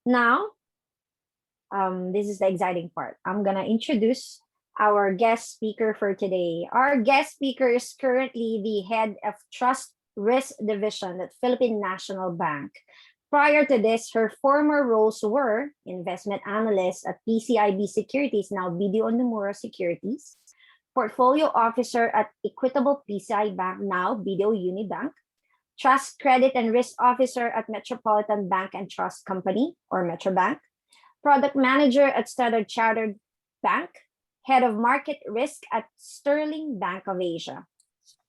Now, this is the exciting part. I'm gonna introduce our guest speaker for today. Our guest speaker is currently the head of Trust Risk Division at Philippine National Bank. Prior to this, her former roles were investment analyst at PCIB Securities, now BDO Nomura Securities, portfolio officer at Equitable PCI Bank, now BDO Unibank, trust credit and risk officer at Metropolitan Bank and Trust Company, or Metrobank, product manager at Standard Chartered Bank, head of market risk at Sterling Bank of Asia.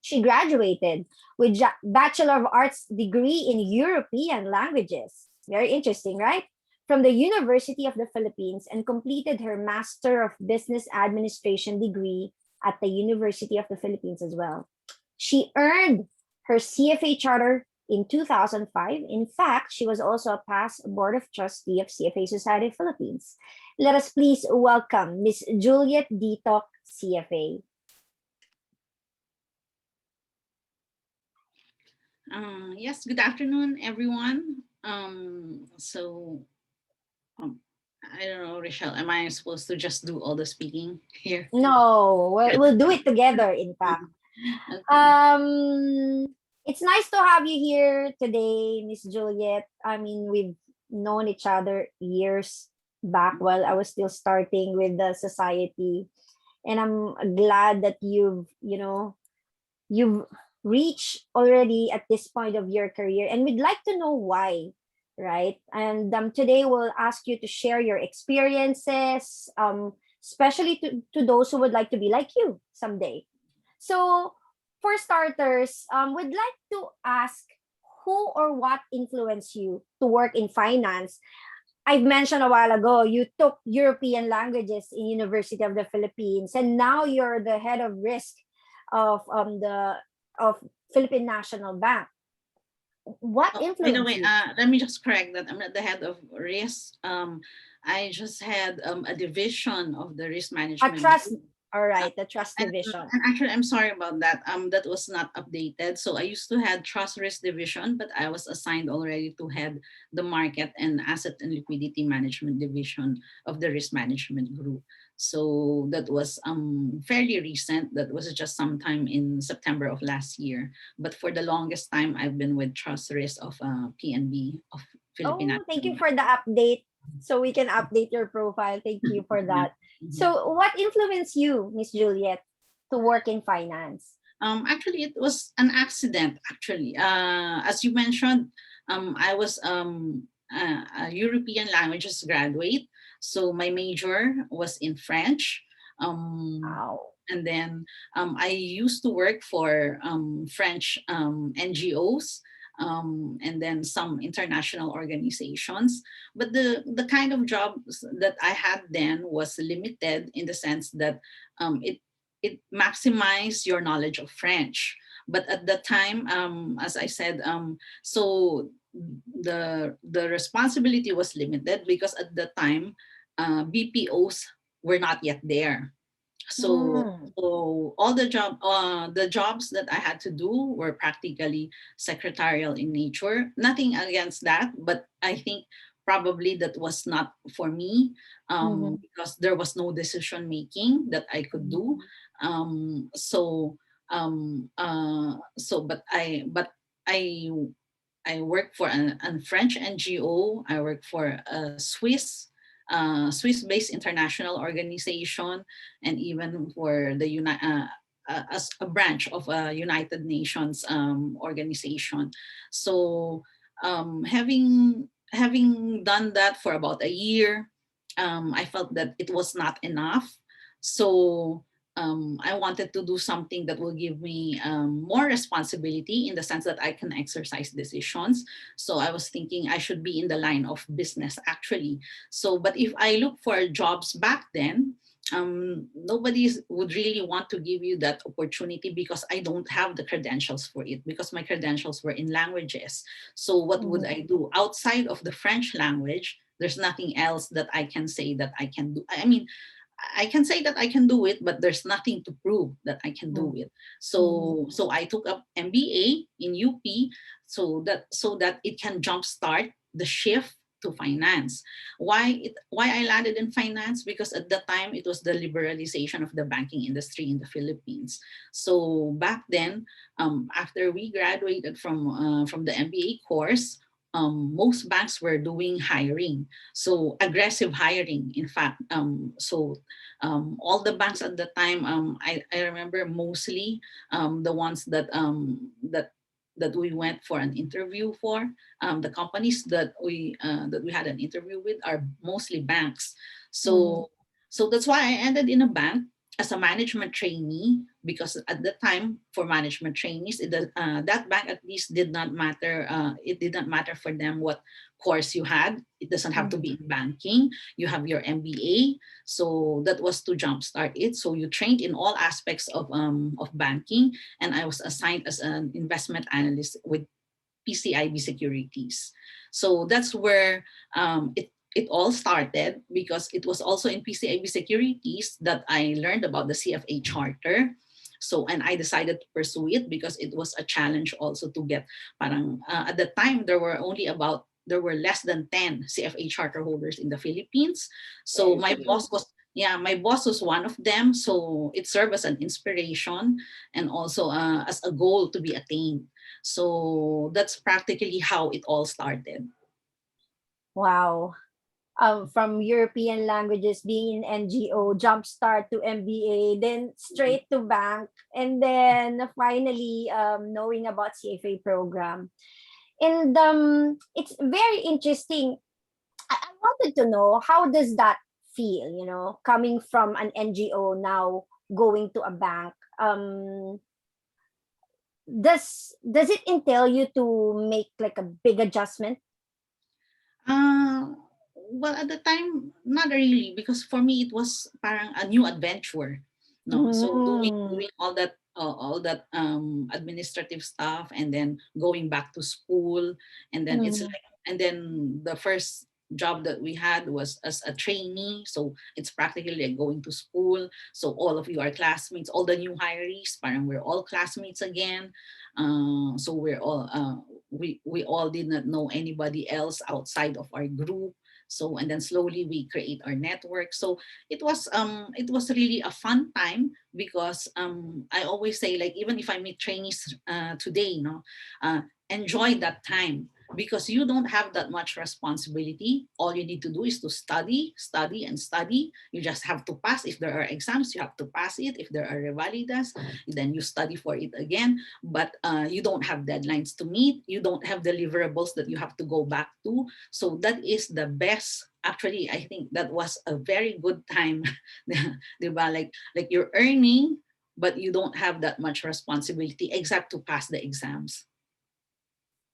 She graduated with Bachelor of Arts degree in European languages. Very interesting, right? From the University of the Philippines, and completed her Master of Business Administration degree at the University of the Philippines as well. She earned her CFA charter in 2005. In fact, she was also a past board of trustee of CFA Society Philippines. Let us please welcome Miss Juliet Dytoc, CFA. Yes, good afternoon, everyone. I don't know, Rochelle, am I supposed to just do all the speaking here? No, we'll do it together, in fact. Okay. It's nice to have you here today, Miss Juliet. I mean, we've known each other years back while I was still starting with the society. And I'm glad that you've reached already at this point of your career, and we'd like to know why, right? And today we'll ask you to share your experiences, especially to those who would like to be like you someday. So for starters, we'd like to ask who or what influenced you to work in finance. I've mentioned a while ago, you took European languages in University of the Philippines, and now you're the head of risk of Philippine National Bank. What By the influenced way, you? let me just correct that I'm not the head of risk. I just had a division of the risk A management. trust, all Uh, right, the trust division. and actually, I'm sorry about that. That was not updated. So I used to have trust risk division, but I was assigned already to head the market and asset and liquidity management division of the risk management group. So that was fairly recent. That was just sometime in September of last year. But for the longest time, I've been with trust risk of PNB of Philippine Oh, thank National you Bank. for the update. So we can update your profile. Thank you for Yeah. that. Mhm. So what influenced you, Miss Juliet, to work in finance? Actually, it was an accident. Actually, as you mentioned, I was a European languages graduate, so my major was in French. Um, Wow. and then I used to work for French NGOs. And then some international organizations, but the kind of jobs that I had then was limited in the sense that it maximize your knowledge of French. But at the time, as I said, so the responsibility was limited because at the time, BPOs were not yet there. So Mm. so all the jobs that I had to do were practically secretarial in nature. Nothing against that, but I think probably that was not for me, Mm-hmm. because there was no decision making that I could do. Mm-hmm. Um, so but I work for a French NGO. I work for a Swiss-based international organization, and even for the as a branch of a United Nations organization. So having done that for about a year, I felt that it was not enough. So I wanted to do something that will give me more responsibility in the sense that I can exercise decisions. So I was thinking I should be in the line of business actually. So, but if I look for jobs back then, nobody would really want to give you that opportunity because I don't have the credentials for it, because my credentials were in languages. So what would Mm-hmm. I do outside of the French language? There's nothing else that I can say that I can do. I mean, I can say that I can do it, but there's nothing to prove that I can do it. Mm-hmm. So I took up MBA in UP, so that it can jumpstart the shift to finance. Why I landed in finance? Because at the time it was the liberalization of the banking industry in the Philippines. So back then, after we graduated from the MBA course, most banks were doing hiring, so aggressive hiring. In fact, all the banks at the time, I remember mostly the ones that we went for an interview for, the companies that we had an interview with are mostly banks. Mm-hmm. So that's why I ended in a bank as a management trainee, because at the time for management trainees, that bank at least did not matter. It did not matter for them what course you had. It doesn't have to Mm-hmm. be in banking. You have your MBA, so that was to jumpstart it. So you trained in all aspects of banking, and I was assigned as an investment analyst with PCIB Securities. So that's where it all started, because it was also in PCIB Securities that I learned about the CFA charter. So, and I decided to pursue it because it was a challenge also to get, parang, at the time there were less than 10 CFA charter holders in the Philippines. So Very few. my boss was one of them. So it served as an inspiration and also as a goal to be attained. So that's practically how it all started. Wow. From European languages, being in NGO, jumpstart to MBA, then straight to bank, and then finally knowing about CFA program. And it's very interesting. I wanted to know, how does that feel, coming from an NGO now going to a bank? Does it entail you to make like a big adjustment? Uh, well, at the time, not really, because for me it was parang a new adventure. No, so Mm, doing all that administrative stuff, and then going back to school, and then it's mm, like, and then the first job that we had was as a trainee, so it's practically like going to school. So all of you are classmates, all the new hirees, parang we're all classmates again. So we all did not know anybody else outside of our group. So, and then slowly we create our network. So it was really a fun time, because I always say, like, even if I meet trainees today, enjoy that time, because you don't have that much responsibility. All you need to do is to study, study, and study. You just have to pass. If there are exams, you have to pass it. If there are revalidas, then you study for it again. But you don't have deadlines to meet. You don't have deliverables that you have to go back to. So that is the best. Actually, I think that was a very good time. Diba? Like you're earning, but you don't have that much responsibility except to pass the exams.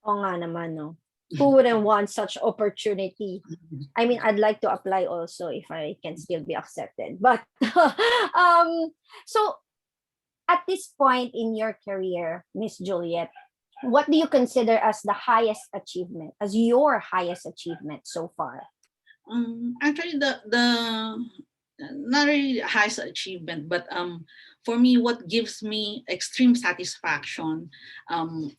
Oo nga naman, no? Who wouldn't want such opportunity? I mean, I'd like to apply also if I can still be accepted. But so at this point in your career, Miss Juliet, what do you consider as the highest achievement, as your highest achievement so far? Actually, the not really the highest achievement, but for me, what gives me extreme satisfaction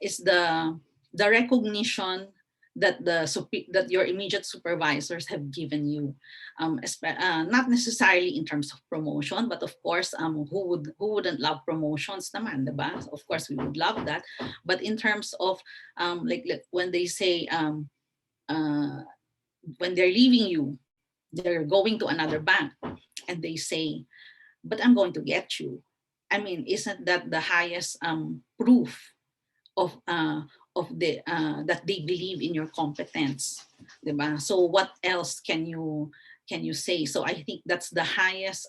is the recognition that that your immediate supervisors have given you, not necessarily in terms of promotion, but of course, who wouldn't love promotions, naman, diba? Of course, we would love that, but in terms of like when they say uh, when they're leaving you, they're going to another bank, and they say, but I'm going to get you. I mean, isn't that the highest proof of the that they believe in your competence, diba? So what else can you say? So I think that's the highest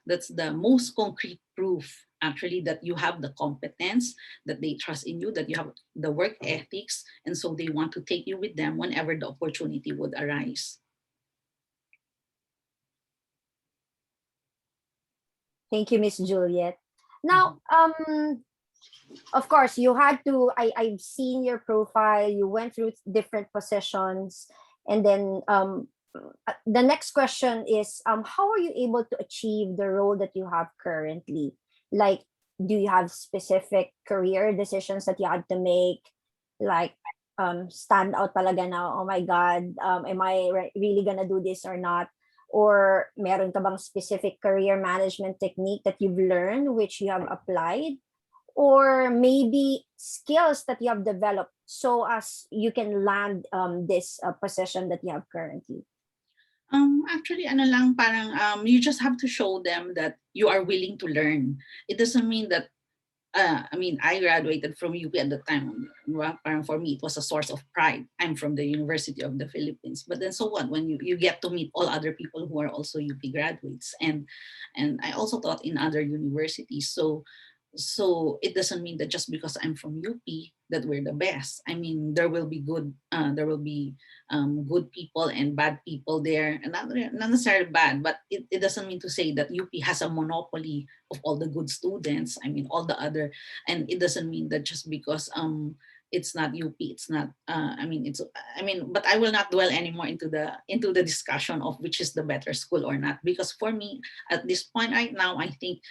that's the most concrete proof, actually, that you have the competence, that they trust in you, that you have the work ethics, and so they want to take you with them whenever the opportunity would arise. Thank you, Miss Juliet. Now, of course, you had to. I've seen your profile. You went through different positions, and then the next question is, how are you able to achieve the role that you have currently? Like, do you have specific career decisions that you had to make? Like, stand out talaga na, oh my God, am I really gonna do this or not? Or meron ka bang specific career management technique that you've learned, which you have applied? Or maybe skills that you have developed so as you can land this position that you have currently? Actually, ano lang, parang you just have to show them that you are willing to learn. It doesn't mean that I mean, I graduated from UP at the time. Well, parang for me, it was a source of pride. I'm from the University of the Philippines. But then, so what? When you get to meet all other people who are also UP graduates, and I also taught in other universities. So it doesn't mean that just because I'm from UP that we're the best. I mean, there will be good people and bad people there, and not necessarily bad, but it doesn't mean to say that UP has a monopoly of all the good students. I mean, all the other, and it doesn't mean that just because it's not UP, it's not. I mean, it's. I mean, but I will not dwell anymore into the discussion of which is the better school or not, because for me, at this point right now, I think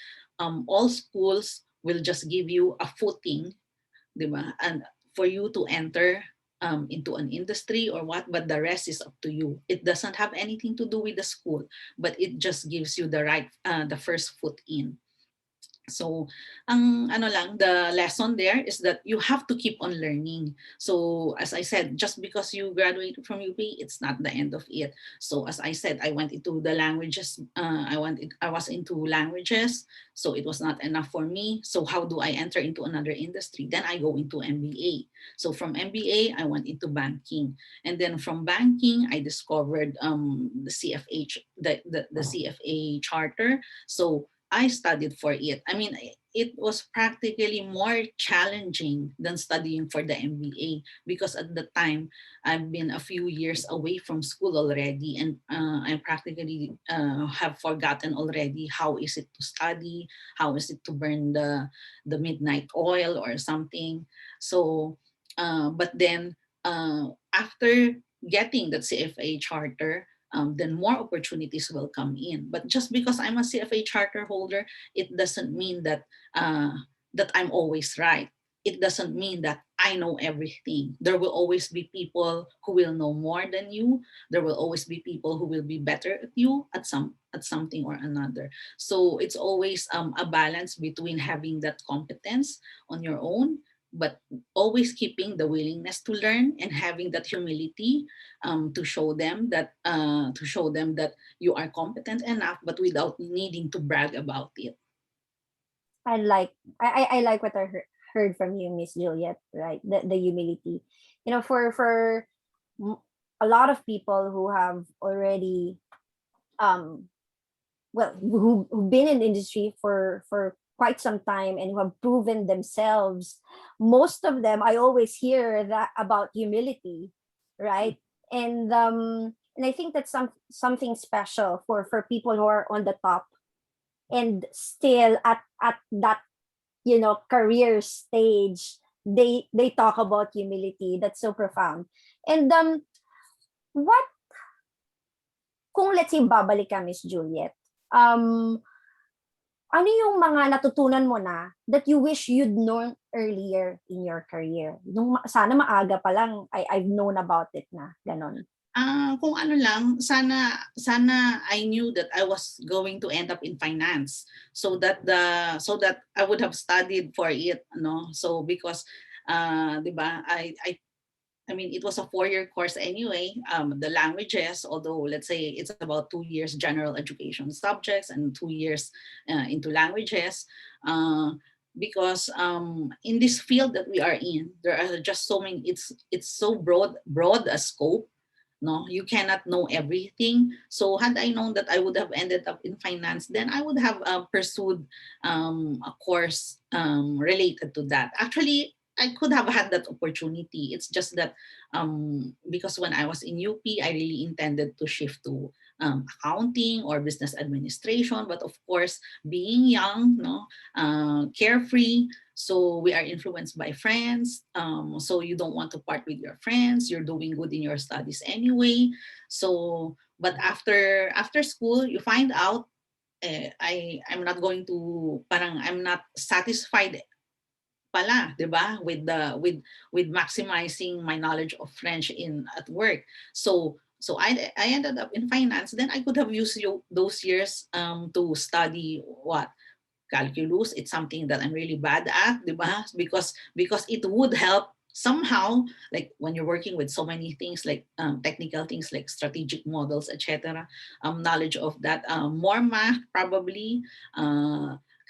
all schools will just give you a footing, di ba? And for you to enter into an industry or what, but the rest is up to you. It doesn't have anything to do with the school, but it just gives you the first foot in. So, ang ano lang, the lesson there is that you have to keep on learning. So, as I said, just because you graduated from UP, it's not the end of it. So, as I said, I went into the languages. I was into languages, so it was not enough for me. So, how do I enter into another industry? Then I go into MBA. So, from MBA, I went into banking, and then from banking, I discovered the the CFA charter. So I studied for it. I mean, it was practically more challenging than studying for the MBA, because at the time I've been a few years away from school already, and I practically have forgotten already how is it to study, how is it to burn the midnight oil or something. So, but then after getting that CFA charter, then more opportunities will come in. But just because I'm a CFA charter holder, it doesn't mean that that I'm always right. It doesn't mean that I know everything. There will always be people who will know more than you. There will always be people who will be better at you at something or another. So it's always a balance between having that competence on your own, but always keeping the willingness to learn and having that humility to show them that you are competent enough, but without needing to brag about it. I like I like what heard from you, Miss Juliet, right? The humility. You know, for m- a lot of people who have already um well who've been in the industry for quite some time and who have proven themselves, most of them, I always hear that about humility, right? And I think that's something special for people who are on the top and still at that, you know, career stage. They talk about humility. That's so profound. And what kung, let's say, babalik ka, Miss Juliet, um ano yung mga natutunan mo na that you wish you'd known earlier in your career? Nung sana maaga pa lang, I've known about it na, ganon. Kung ano lang, sana I knew that I was going to end up in finance, so that I would have studied for it, no? So because 'di ba, I mean, it was a 4-year course anyway. The languages, although let's say it's about 2 years general education subjects and 2 years into languages, because in this field that we are in, there are just so many. It's so broad a scope. No, you cannot know everything. So had I known that I would have ended up in finance, then I would have pursued a course related to that. Actually, I could have had that opportunity. It's just that because when I was in UP, I really intended to shift to accounting or business administration. But of course, being young, no, carefree, so we are influenced by friends. So you don't want to part with your friends. You're doing good in your studies anyway. So, but after school, you find out I'm not going to, parang I'm not satisfied pala, 'di ba? With maximizing my knowledge of French in at work. So I ended up in finance. Then I could have used those years to study what calculus. It's something that I'm really bad at, di ba? Because it would help somehow, like when you're working with so many things like technical things like strategic models, etc. Knowledge of that, more math probably,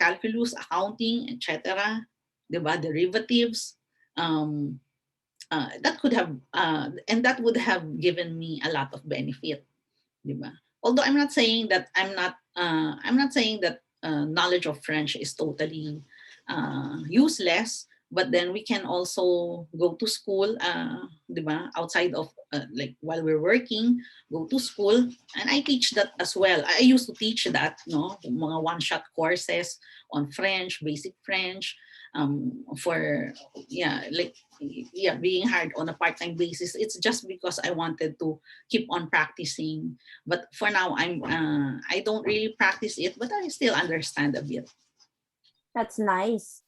calculus, accounting, etc. Di ba? Derivatives. Um, that could have and that would have given me a lot of benefit, di ba? Although I'm not saying that knowledge of French is totally useless, but then we can also go to school, di ba? Outside of like while we're working, go to school, and I teach that as well. I used to teach that, no, mga one-shot courses on French, basic French, for yeah, like yeah, being hired on a part-time basis. It's just because I wanted to keep on practicing, but for now I don't really practice it, but I still understand a bit. That's nice.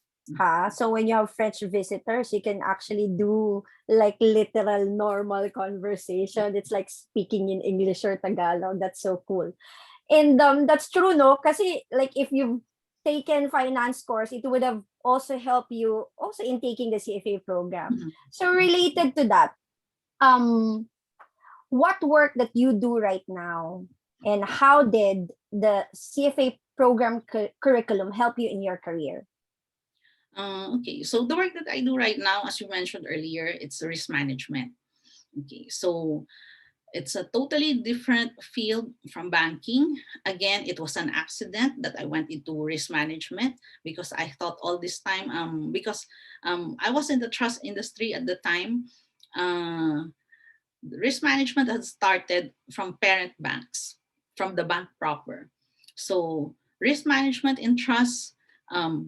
So when you have French visitors, you can actually do like literal normal conversation. It's like speaking in English or Tagalog. That's so cool. And that's true, no? Kasi like if you've taken finance course, it would have also helped you also in taking the CFA program. Mhm. So related to that, um, what work that you do right now and how did the CFA program curriculum help you in your career? Okay, so the work that I do right now, as you mentioned earlier, it's risk management. Okay, so it's a totally different field from banking. Again, it was an accident that I went into risk management because I thought all this time, because I was in the trust industry at the time. Risk management had started from parent banks, from the bank proper. So risk management in trust,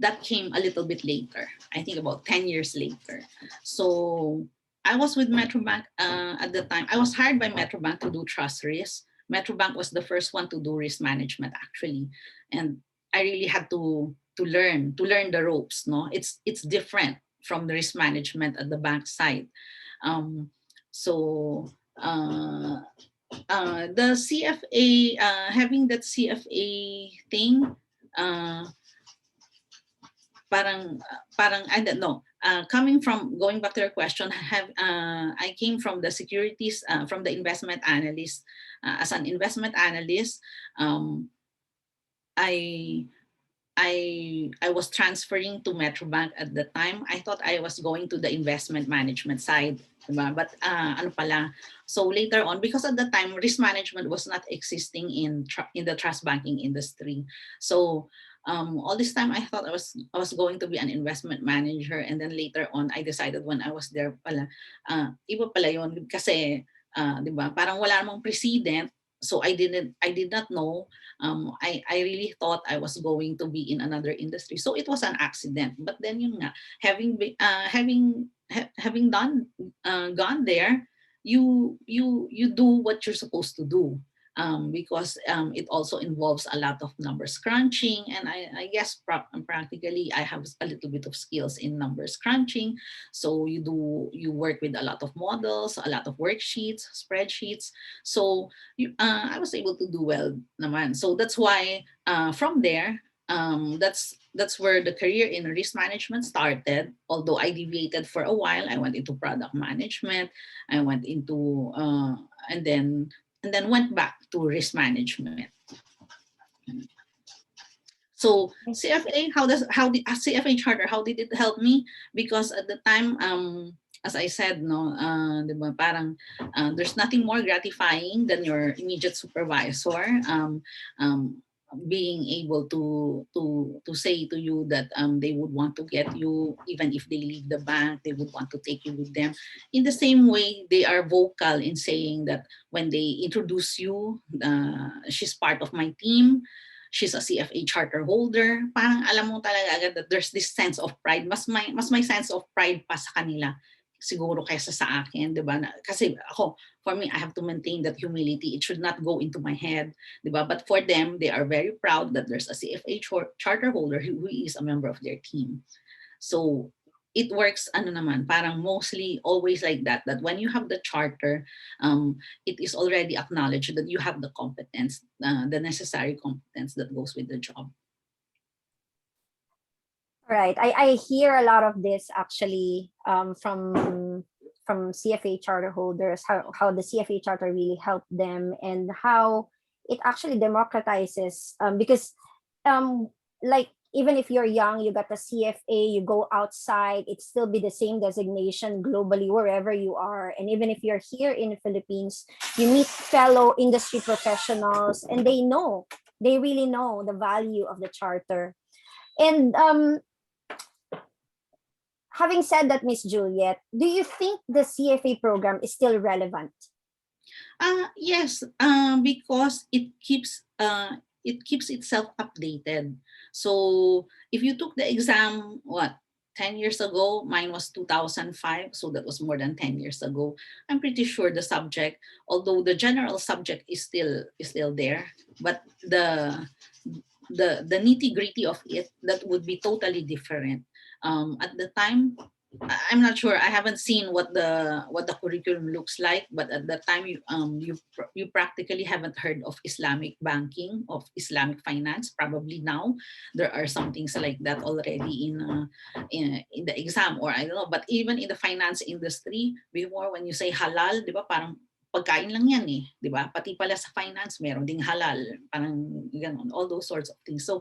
that came a little bit later. I think about 10 years later. So I was with Metrobank at the time. I was hired by Metrobank to do trust risk. Metrobank was the first one to do risk management actually, and I really had to learn the ropes. No, it's different from the risk management at the bank side. Um, so the CFA, having that CFA thing, uh, parang I don't know. Coming from going back to your question, I came from the securities, from the investment analyst. As an investment analyst, um, I I was transferring to Metrobank at the time. I thought I was going to the investment management side, diba? But ano pala? So later on, because at the time risk management was not existing in the trust banking industry. So all this time I thought I was going to be an investment manager, and then later on I decided when I was there pala, iba pala yon kasi, diba? Parang wala namang precedent. So I did not know. I really thought I was going to be in another industry. So it was an accident. But then yun nga, having done gone there, you do what you're supposed to do. Because it also involves a lot of numbers crunching, and I guess practically I have a little bit of skills in numbers crunching. So you work with a lot of models, a lot of worksheets, spreadsheets. So I was able to do well naman. So that's why from there, that's where the career in risk management started. Although I deviated for a while, I went into product management. I went into and then went back to risk management. So CFA, how the CFA charter, how did it help me? Because at the time, as I said, no, diba, parang there's nothing more gratifying than your immediate supervisor being able to say to you that they would want to get you even if they leave the bank, they would want to take you with them. In the same way, they are vocal in saying that when they introduce you, she's part of my team, she's a CFA charter holder, parang alam mo talaga agad that there's this sense of pride. Mas may sense of pride pa sa kanila siguro kaysa sa akin, 'di ba? Kasi ako, for me, I have to maintain that humility. It should not go into my head, 'di ba? But for them, they are very proud that there's a CFA charter holder who is a member of their team. So it works ano naman, parang mostly always like that, that when you have the charter, it is already acknowledged that you have the competence, the necessary competence that goes with the job. Right. I hear a lot of this actually, from CFA charter holders, how the CFA charter really helped them, and how it actually democratizes, because um like, even if you're young, you got the CFA, you go outside, it still be the same designation globally wherever you are. And even if you're here in the Philippines, you meet fellow industry professionals, and they really know the value of the charter. And having said that, Miss Juliet, do you think the CFA program is still relevant? Yes, because it keeps itself updated. So if you took the exam, what, 10 years ago, mine was 2005, so that was more than 10 years ago. I'm pretty sure the subject, although the general subject is still there, but the nitty gritty of it, that would be totally different. At the time, I'm not sure. I haven't seen what the curriculum looks like, but at that time, you practically haven't heard of Islamic banking, of Islamic finance. Probably now there are some things like that already in the exam, or I don't know. But even in the finance industry, before, when you say halal, di ba, parang pagkain lang yan eh, di ba? Pati pala sa finance, meron ding halal, parang ganun, all those sorts of things. So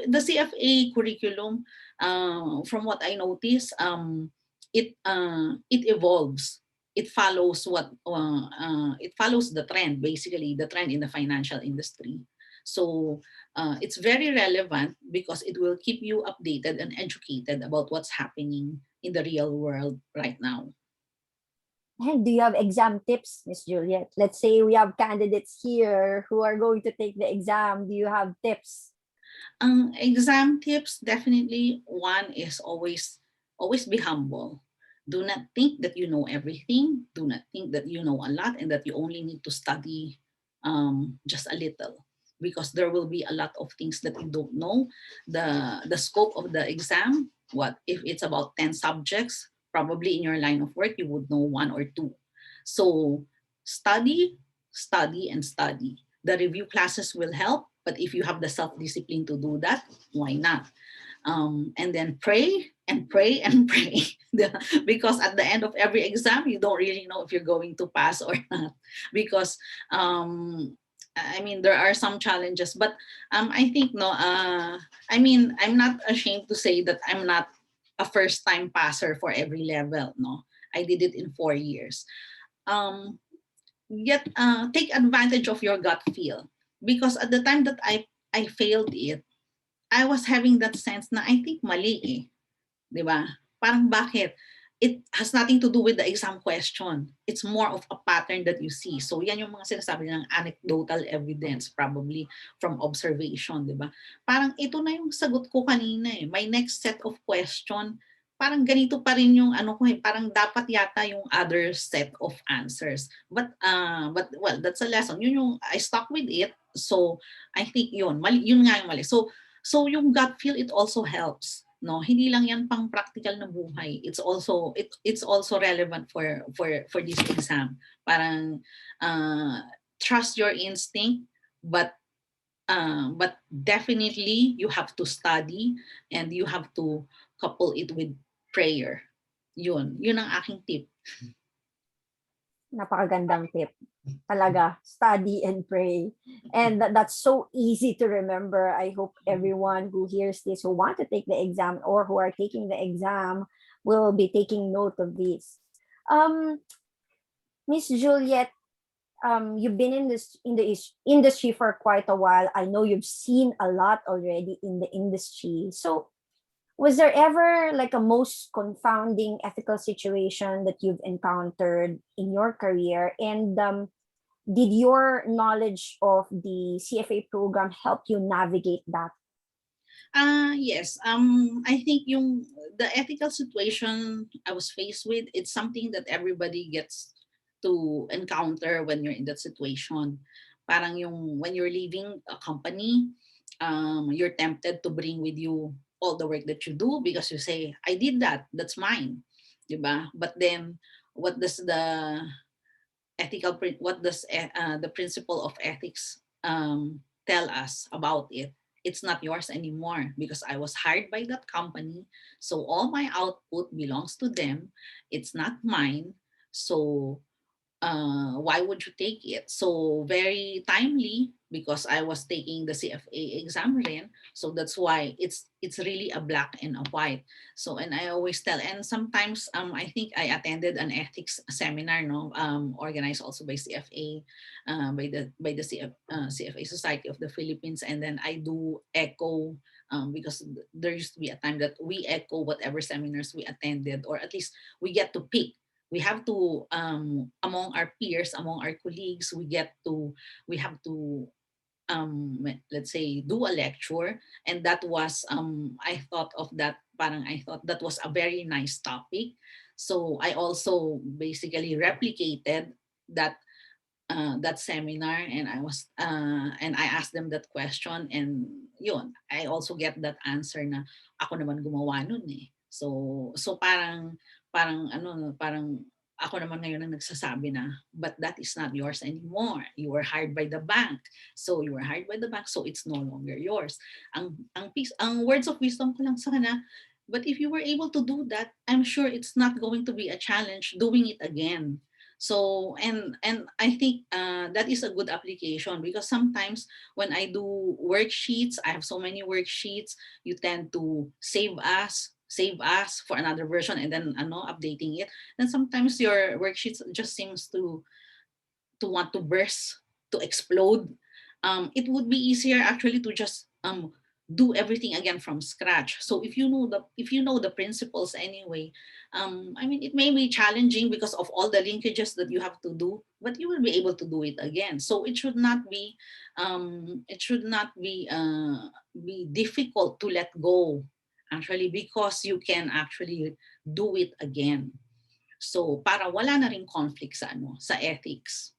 the CFA curriculum, from what I notice, it evolves. It follows it follows the trend, basically the trend in the financial industry. So it's very relevant because it will keep you updated and educated about what's happening in the real world right now. And do you have exam tips, Miss Juliet? Let's say we have candidates here who are going to take the exam. Do you have tips? Exam tips, definitely one is always be humble. Do not think that you know everything. Do not think that you know a lot and that you only need to study just a little, because there will be a lot of things that you don't know. The scope of the exam, what if it's about 10 subjects, probably in your line of work you would know one or two. So study, study, and study. The review classes will help, but if you have the self-discipline to do that, why not? And then pray and pray and pray. Because at the end of every exam, you don't really know if you're going to pass or not. Because I mean, there are some challenges, but I think no. I mean, I'm not ashamed to say that I'm not a first-time passer for every level. No, I did it in 4 years. Um, Yet take advantage of your gut feel, because at the time that I failed it, I was having that sense na I think mali eh, 'di ba? Parang bakit? It has nothing to do with the exam question. It's more of a pattern that you see. So yan yung mga sinasabi ng anecdotal evidence, probably from observation, 'di ba? Parang ito na yung sagot ko kanina eh. My next set of question, parang ganito pa rin yung ano ko eh, parang dapat yata yung other set of answers. But well, that's a lesson. Yun yung I stuck with it. So I think yun, mali, yun nga yung mali. So yung gut feel, it also helps. No, hindi lang yan pang practical na buhay. It's also relevant for this exam. Parang trust your instinct, but definitely you have to study and you have to couple it with prayer. Yun ang aking tip. Napakagandang tip. Talaga, study and pray. And that's so easy to remember. I hope everyone who hears this, who want to take the exam or who are taking the exam, will be taking note of this. Um, Miss Juliet, you've been in the industry for quite a while. I know you've seen a lot already in the industry. So, was there ever like a most confounding ethical situation that you've encountered in your career? And did your knowledge of the CFA program help you navigate that? Yes. I think the ethical situation I was faced with, it's something that everybody gets to encounter when you're in that situation. Parang yung when you're leaving a company, you're tempted to bring with you all the work that you do because you say, I did that, that's mine, diba? But then what does the what does the principle of ethics tell us about it? It's not yours anymore because I was hired by that company, so all my output belongs to them. It's not mine. So why would you take it? So very timely because I was taking the CFA exam rin. So that's why it's really a black and a white. So and I always tell, and sometimes I think I attended an ethics seminar, no, organized also by CFA, by the CFA Society of the Philippines, and then I do echo. Because there used to be a time that we echo whatever seminars we attended, or at least we get to pick. We have to among our peers, among our colleagues, we have to let's say do a lecture, and that was I thought of that, parang I thought that was a very nice topic. So I also basically replicated that that seminar, and I asked them that question, and yun, I also get that answer na ako naman gumawa nun eh. So parang ano no, parang ako naman ngayon ang nagsasabi na, but that is not yours anymore. You were hired by the bank. So you were hired by the bank, so it's no longer yours. Ang words of wisdom ko lang sa kana, but if you were able to do that, I'm sure it's not going to be a challenge doing it again. So and I think that is a good application, because sometimes when I do worksheets, I have so many worksheets, you tend to save us for another version, and then updating it. Then sometimes your worksheets just seems to want to burst, to explode. It would be easier actually to just do everything again from scratch. So if you know the principles anyway, I mean, it may be challenging because of all the linkages that you have to do, but you will be able to do it again. So it should not be difficult to let go, actually, because you can actually do it again. So para wala na ring conflict sa ethics.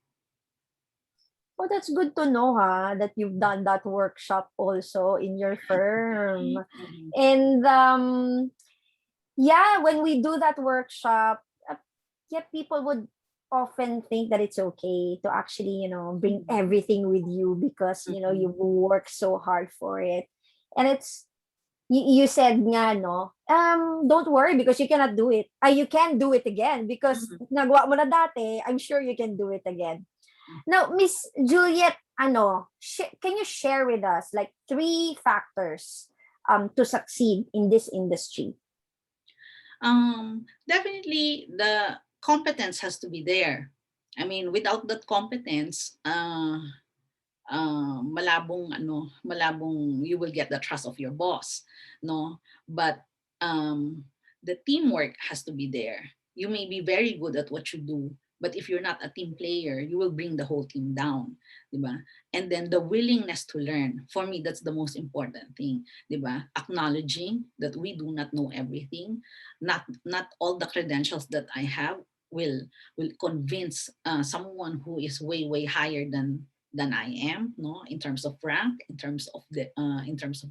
Oh, that's good to know, that you've done that workshop also in your firm. Mhm. And yeah, when we do that workshop, yeah, people would often think that it's okay to actually, bring Mhm. everything with you because, Mhm. you work so hard for it. And you said nga, no, don't worry because you cannot do it. You can do it again because Mhm. nagawa mo na dati, I'm sure you can do it again. Now, Miss Juliet, can you share with us like 3 factors to succeed in this industry? Definitely the competence has to be there. I mean, without that competence, malabong you will get the trust of your boss, no? But um, the teamwork has to be there. You may be very good at what you do, but if you're not a team player, you will bring the whole team down, diba? And then the willingness to learn. For me, that's the most important thing, diba? Acknowledging that we do not know everything, not all the credentials that I have will convince someone who is way higher than I am, no, in terms of rank, in terms of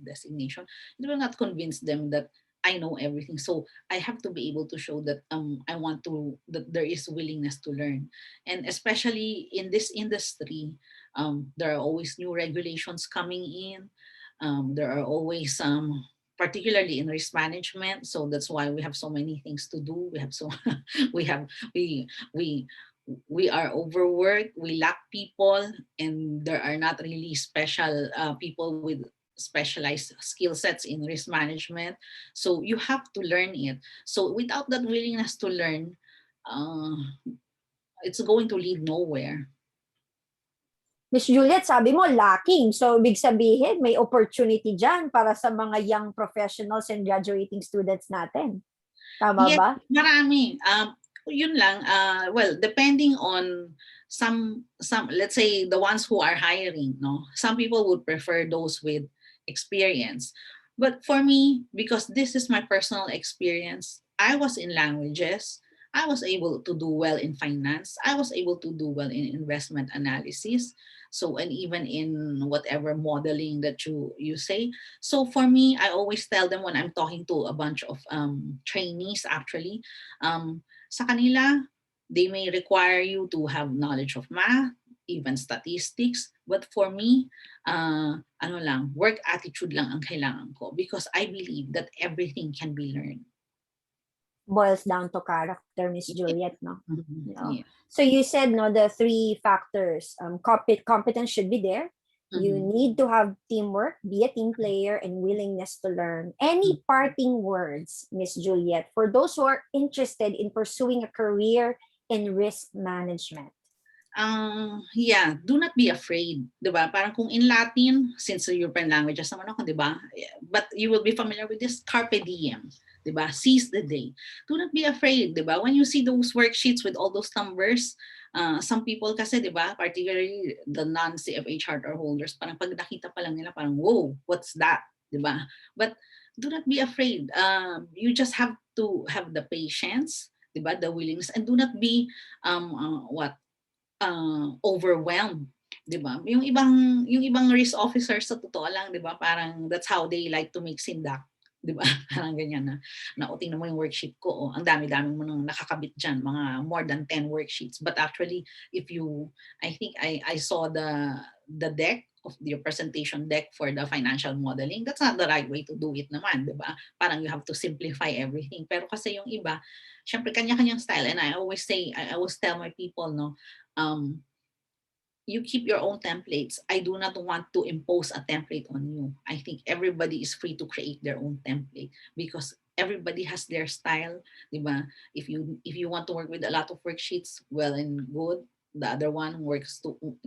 designation. It will not convince them that I know everything. So I have to be able to show that that there is willingness to learn, and especially in this industry, there are always new regulations coming in. There are always particularly in risk management. So that's why we have so many things to do. We have so we have we we are overworked, we lack people, and there are not really special people with specialized skill sets in risk management. So you have to learn it. So without that willingness to learn, uh, it's going to lead nowhere. Miss Juliet, sabi mo lacking. So, big sabihin, may opportunity dyan para sa mga young professionals and graduating students natin. Tama Yes, ba? marami. Yun lang, well, depending on some let's say the ones who are hiring, no, some people would prefer those with experience. But for me, because this is my personal experience, I was in languages, I was able to do well in finance. I was able to do well in investment analysis. So, and even in whatever modeling that you say. So for me, I always tell them when I'm talking to a bunch of trainees, actually, sa kanila, they may require you to have knowledge of math, even statistics. But for me, ano lang, work attitude lang ang kailangan ko, because I believe that everything can be learned. Boils down to character, Miss Yeah. Juliet, no? Mhm. No. Yeah. So you said, no, the three factors. Competence should be there. You Mhm. need to have teamwork, be a team player, and willingness to learn. Mhm. Any parting words, Miss Juliet, for those who are interested in pursuing a career in risk management? Yeah, do not be afraid, 'di ba? Parang kung in Latin, since European languages naman ako, 'di ba? But you will be familiar with this carpe diem, 'di ba? Seize the day. Do not be afraid, 'di ba? When you see those worksheets with all those numbers, some people kasi, 'di ba, particularly the non-CFA charter holders, parang pag nakita pa lang nila, parang, whoa, what's that? 'Di ba? But do not be afraid. You just have to have the patience, 'di ba? The willingness, and do not be overwhelmed, 'di ba? Yung ibang risk officers sa totoo lang, 'di ba? Parang that's how they like to make sindak, 'di ba? Parang ganyan na o tingnan mo yung worksheet ko, oh, ang dami-dami mo nang nakakabit diyan, mga more than 10 worksheets. But actually, if you I think I saw the deck of your presentation deck for the financial modeling. That's not the right way to do it naman, 'di ba? Parang you have to simplify everything. Pero kasi yung iba, syempre kanya-kanyang style, and I always tell my people, no, um, you keep your own templates. I do not want to impose a template on you. I think everybody is free to create their own template, because everybody has their style, di ba? If you want to work with a lot of worksheets, well and good. The other one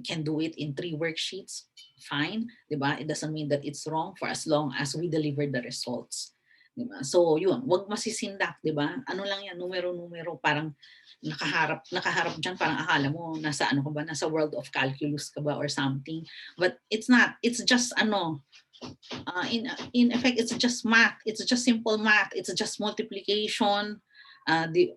can do it in 3 worksheets, fine, di ba? It doesn't mean that it's wrong, for as long as we deliver the results. Di ba? So yun, wag masisindak, di ba? Ano lang yan, numero-numero, parang nakaharap diyan, parang akala mo nasa ano ka ba, nasa world of calculus ka ba or something. But it's not. It's just in effect, it's just math. It's just simple math. It's just multiplication,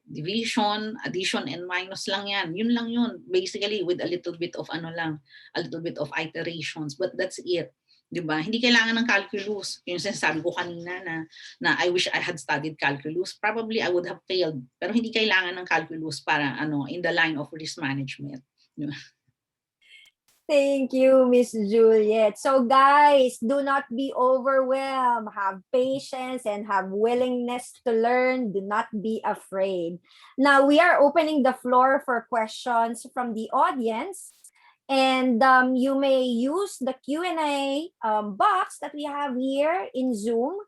division, addition, and minus lang yan. Yun lang yun. Basically, with a little bit of a little bit of iterations. But that's it. 'Di ba? Hindi kailangan ng calculus. Yung sinasabi ko kanina na I wish I had studied calculus. Probably I would have failed. Pero hindi kailangan ng calculus para in the line of risk management. 'Di ba? Thank you, Miss Juliet. So, guys, do not be overwhelmed. Have patience and have willingness to learn. Do not be afraid. Now, we are opening the floor for questions from the audience. And you may use the Q&A box that we have here in Zoom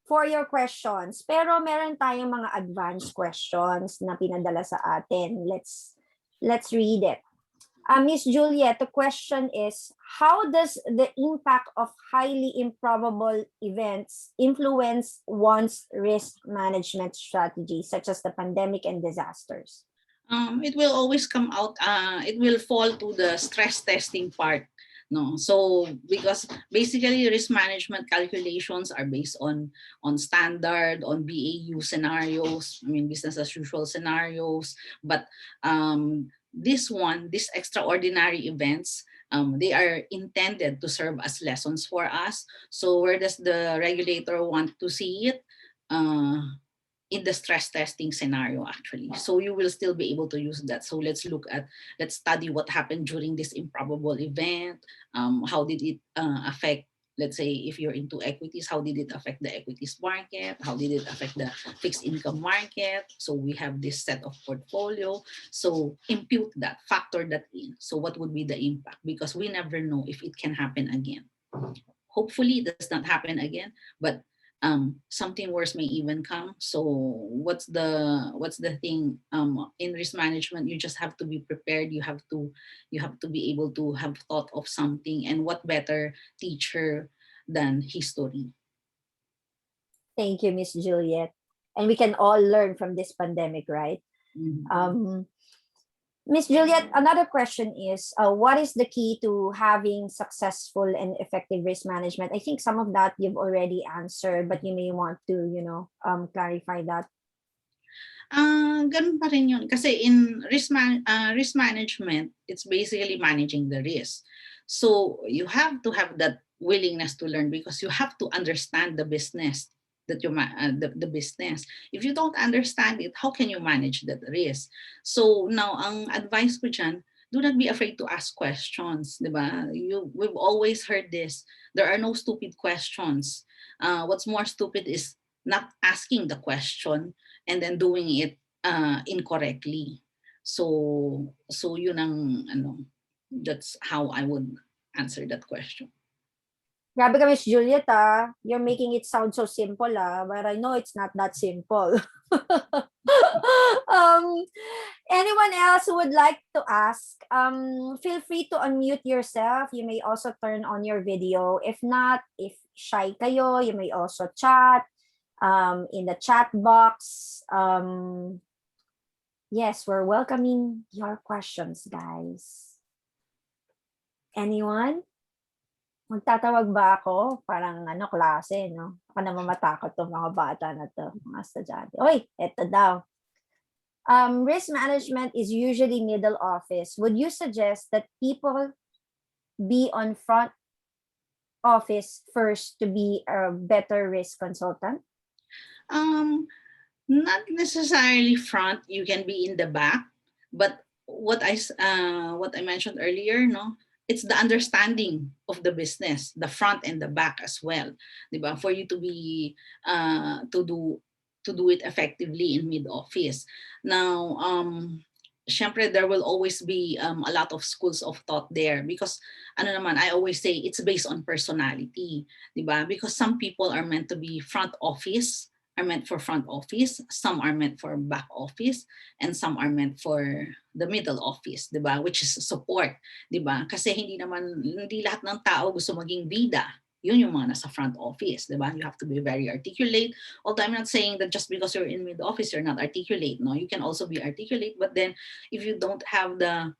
for your questions. Pero meron tayong mga advanced questions na pinadala sa atin. Let's read it. Miss Juliet, the question is, how does the impact of highly improbable events influence one's risk management strategy, such as the pandemic and disasters? It will always come out. It will fall to the stress testing part. No, so because basically risk management calculations are based on standard, on BAU scenarios. I mean, business as usual scenarios. But these extraordinary events, they are intended to serve as lessons for us. So where does the regulator want to see it? In the stress testing scenario, actually. So you will still be able to use that. So let's study what happened during this improbable event. How did it affect, let's say, if you're into equities, how did it affect the equities market? How did it affect the fixed income market? So we have this set of portfolio. So impute that, factor that in. So what would be the impact? Because we never know if it can happen again. Hopefully it does not happen again, but something worse may even come. So what's the thing, in risk management? You just have to be prepared. You have to be able to have thought of something, and what better teacher than history. Thank you, Miss Juliet. And we can all learn from this pandemic, right? Mhm. Miss Juliet, another question is, what is the key to having successful and effective risk management? I think some of that you've already answered, but you may want to, clarify that. Ganun pa rin yun. Kasi in risk management, it's basically managing the risk. So you have to have that willingness to learn because you have to understand the business that the business. If you don't understand it, how can you manage that risk? So now, ang advice ko dyan, do not be afraid to ask questions, di ba? We've always heard this. There are no stupid questions. What's more stupid is not asking the question and then doing it incorrectly. So yun ang that's how I would answer that question. Grabe ka, Miss Juliet, ah. You're making it sound so simple, ah. But I know it's not that simple. um, anyone else who would like to ask, feel free to unmute yourself. You may also turn on your video. If not, if shy kayo, you may also chat in the chat box. Yes, we're welcoming your questions, guys. Anyone? Magtatawag ba ako? Parang klase, no? Baka naman matakot tong mga bata na to, mga estudyante. Oy, eto daw. Risk management is usually middle office. Would you suggest that people be on front office first to be a better risk consultant? Not necessarily front. You can be in the back, but what I mentioned earlier, no, it's the understanding of the business, the front and the back as well, diba? For you to be to do it effectively in mid office. Now, syempre there will always be a lot of schools of thought there because ano naman, I always say it's based on personality, diba? Because some people are meant to be front office, are meant for front office, some are meant for back office, and some are meant for the middle office, 'di ba? Which is support, 'di ba? Kasi hindi lahat ng tao gusto maging bida. Yun yung mga nasa front office, 'di ba? You have to be very articulate. Although I'm not saying that just because you're in mid office you're not articulate, no? You can also be articulate, but then if you don't have the,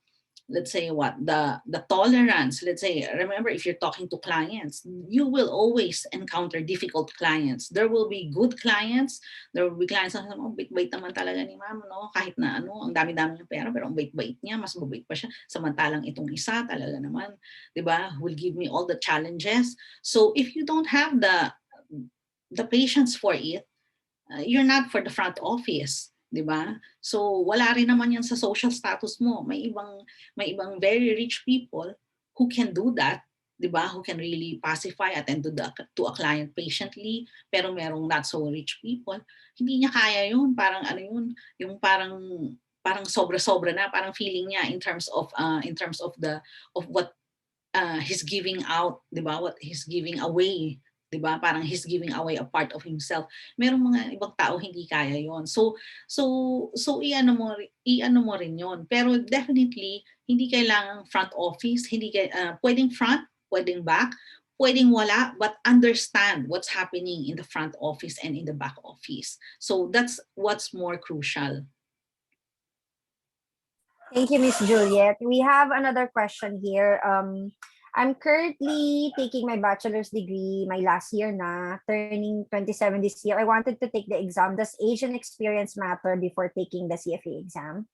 let's say the tolerance, let's say, remember, if you're talking to clients, you will always encounter difficult clients. There will be good clients, there will be clients na bait-bait naman talaga ni ma'am, no, kahit na ang dami-dami ng pera pero ang bait-bait niya, mas mabait pa siya, samantalang itong isa talaga naman, 'di ba, will give me all the challenges. So if you don't have the patience for it, you're not for the front office, 'di ba? So wala rin naman 'yan sa social status mo. May ibang very rich people who can do that, 'di ba? Who can really pacify, attend to a client patiently, pero merong not so rich people, hindi niya kaya 'yun. Parang ano 'yun, yung parang sobra-sobra na, parang feeling niya in terms of what he's giving out, 'di ba? What he's giving away, 'di ba? Parang he's giving away a part of himself. Merong mga ibang tao hindi kaya 'yon. So iano mo rin 'yon. Pero definitely hindi kailangang front office, hindi pwedeng front, pwedeng back, pwedeng wala, but understand what's happening in the front office and in the back office. So that's what's more crucial. Thank you, Miss Juliet. We have another question here. I'm currently taking my bachelor's degree, my last year na, turning 27 this year. I wanted to take the exam. Does age and experience matter before taking the CFA exam?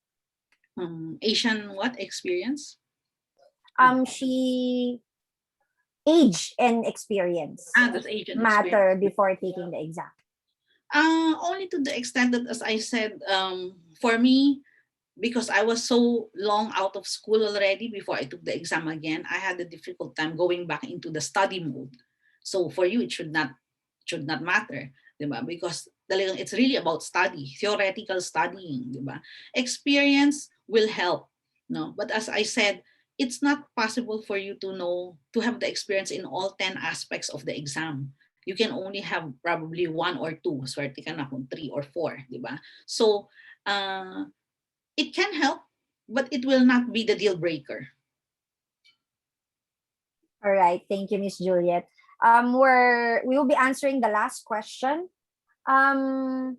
Asian what experience? She age and experience Does age and matter experience before taking the exam? Only to the extent that, as I said, for me, because I was so long out of school already before I took the exam again, I had a difficult time going back into the study mode. So for you, it should not matter, diba? Because it's really about study, theoretical studying, diba? Experience will help, no? But as I said, it's not possible for you to have the experience in all 10 aspects of the exam. You can only have probably 1 or 2, swerte ka na kung 3 or 4, diba? So it can help, but it will not be the deal breaker. All right. Thank you, Miss Juliet. We will be answering the last question. I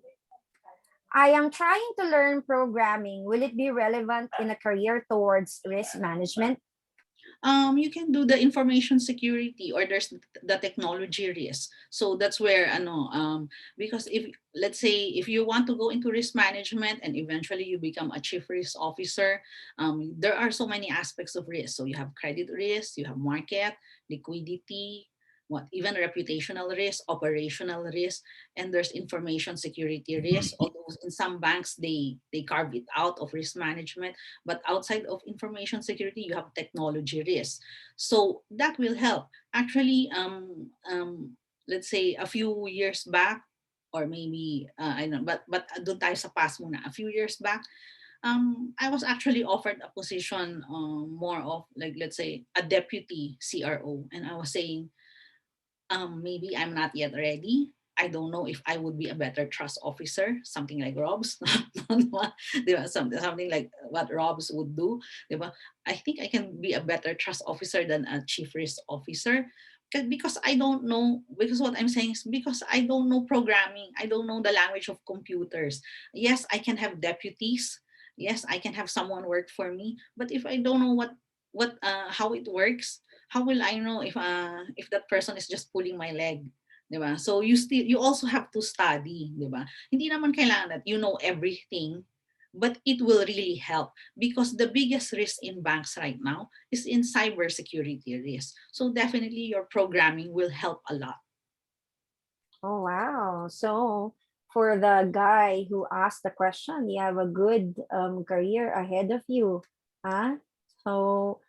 am trying to learn programming. Will it be relevant in a career towards risk management? You can do the information security, or there's the technology risk. So that's where because if, let's say, if you want to go into risk management and eventually you become a chief risk officer, there are so many aspects of risk. So you have credit risk, you have market, liquidity, what even reputational risk, operational risk, and there's information security risk. Although in some banks they carve it out of risk management, but outside of information security, you have technology risk. So that will help. Actually, let's say a few years back, or maybe I don't know, but doon tayo sa past muna. A few years back, I was actually offered a position, more of like, let's say, a deputy CRO, and I was saying, maybe I'm not yet ready. I don't know if I would be a better trust officer, something like Rob's, something like what Rob's would do. Diba? I think I can be a better trust officer than a chief risk officer. Because I don't know, because what I'm saying is, because I don't know programming, I don't know the language of computers. Yes, I can have deputies. Yes, I can have someone work for me. But if I don't know how it works, how will I know if that person is just pulling my leg? 'Di ba? So you also have to study, 'di ba? Hindi naman kailangan that you know everything, but it will really help, because the biggest risk in banks right now is in cybersecurity risk. So definitely your programming will help a lot. Oh, wow. So, for the guy who asked the question, you have a good career ahead of you. Huh? So,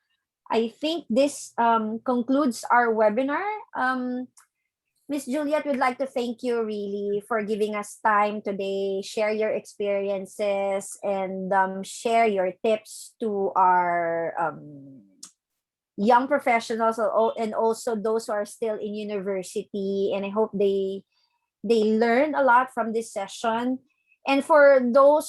I think this concludes our webinar. Miss Juliet, would like to thank you really for giving us time today, share your experiences, and share your tips to our young professionals, and also those who are still in university. And I hope they learn a lot from this session. And for those